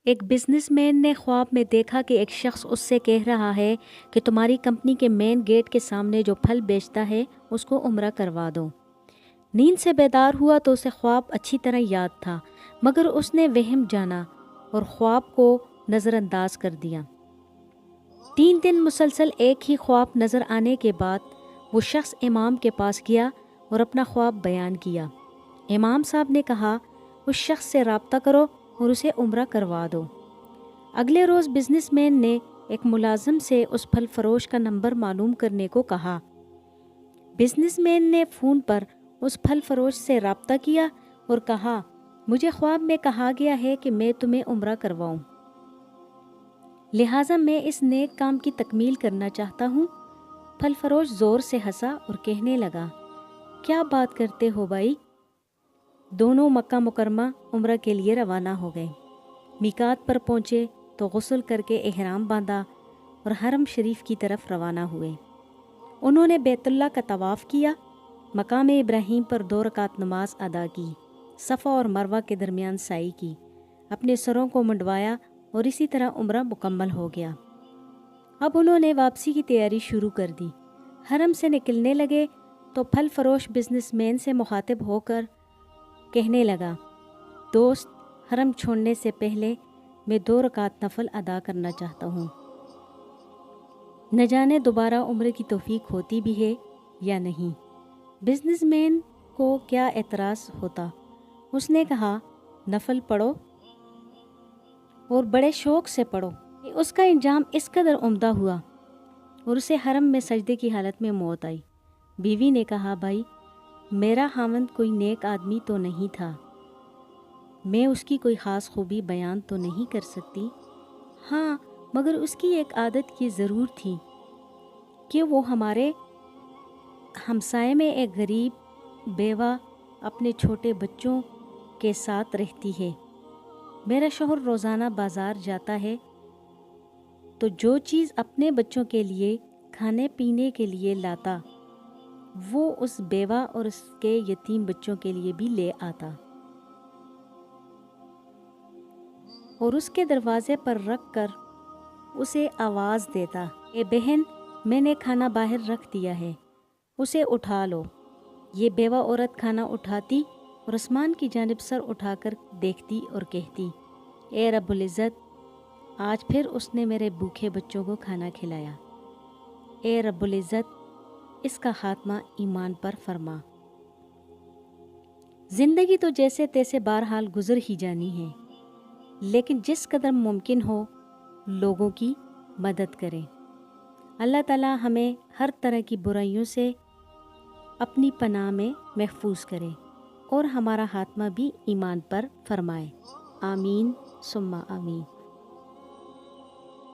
ایک business man نے خواب میں دیکھا کہ ایک شخص اس سے کہہ رہا ہے کہ تمہاری کمپنی کے مین گیٹ کے سامنے جو پھل بیچتا ہے اس کو عمرہ کروا دو۔ نیند سے بیدار ہوا تو اسے خواب اچھی طرح یاد تھا، مگر اس نے وہم جانا اور خواب کو نظر انداز کر دیا۔ 3 دن مسلسل ایک ہی خواب نظر آنے کے بعد وہ شخص امام کے پاس گیا اور اپنا خواب بیان کیا۔ امام صاحب نے کہا، اس شخص سے رابطہ کرو اور اسے عمرہ کروا دو۔ اگلے روز بزنس مین نے ایک ملازم سے اس پھل فروش کا نمبر معلوم کرنے کو کہا۔ بزنس مین نے فون پر اس پھل فروش سے رابطہ کیا اور کہا، مجھے خواب میں کہا گیا ہے کہ میں تمہیں عمرہ کرواؤں، لہٰذا میں اس نیک کام کی تکمیل کرنا چاہتا ہوں۔ پھل فروش زور سے ہنسا اور کہنے لگا، کیا بات کرتے ہو بھائی؟ دونوں مکہ مکرمہ عمرہ کے لیے روانہ ہو گئے۔ میقات پر پہنچے تو غسل کر کے احرام باندھا اور حرم شریف کی طرف روانہ ہوئے۔ انہوں نے بیت اللہ کا طواف کیا، مقام ابراہیم پر 2 رکعت نماز ادا کی، صفا اور مروہ کے درمیان سعی کی، اپنے سروں کو منڈوایا اور اسی طرح عمرہ مکمل ہو گیا۔ اب انہوں نے واپسی کی تیاری شروع کر دی۔ حرم سے نکلنے لگے تو پھل فروش بزنس مین سے مخاطب ہو کر کہنے لگا، دوست، حرم چھوڑنے سے پہلے میں 2 رکعت نفل ادا کرنا چاہتا ہوں، نہ جانے دوبارہ عمرے کی توفیق ہوتی بھی ہے یا نہیں۔ بزنس مین کو کیا اعتراض ہوتا؟ اس نے کہا، نفل پڑھو اور بڑے شوق سے پڑھو۔ اس کا انجام اس قدر عمدہ ہوا اور اسے حرم میں سجدے کی حالت میں موت آئی۔ بیوی نے کہا، بھائی، میرا خاوند کوئی نیک آدمی تو نہیں تھا، میں اس کی کوئی خاص خوبی بیان تو نہیں کر سکتی، ہاں مگر اس کی ایک عادت یہ ضرور تھی کہ وہ ہمارے ہمسائے میں ایک غریب بیوہ اپنے چھوٹے بچوں کے ساتھ رہتی ہے۔ میرا شوہر روزانہ بازار جاتا ہے تو جو چیز اپنے بچوں کے لیے کھانے پینے کے لیے لاتا وہ اس بیوہ اور اس کے یتیم بچوں کے لیے بھی لے آتا اور اس کے دروازے پر رکھ کر اسے آواز دیتا، اے بہن، میں نے کھانا باہر رکھ دیا ہے، اسے اٹھا لو۔ یہ بیوہ عورت کھانا اٹھاتی اور آسمان کی جانب سر اٹھا کر دیکھتی اور کہتی، اے رب العزت، آج پھر اس نے میرے بھوکے بچوں کو کھانا کھلایا، اے رب العزت، اس کا خاتمہ ایمان پر فرما۔ زندگی تو جیسے تیسے بہرحال گزر ہی جانی ہے، لیکن جس قدر ممکن ہو لوگوں کی مدد کریں۔ اللہ تعالی ہمیں ہر طرح کی برائیوں سے اپنی پناہ میں محفوظ کرے اور ہمارا خاتمہ بھی ایمان پر فرمائے، آمین ثم آمین۔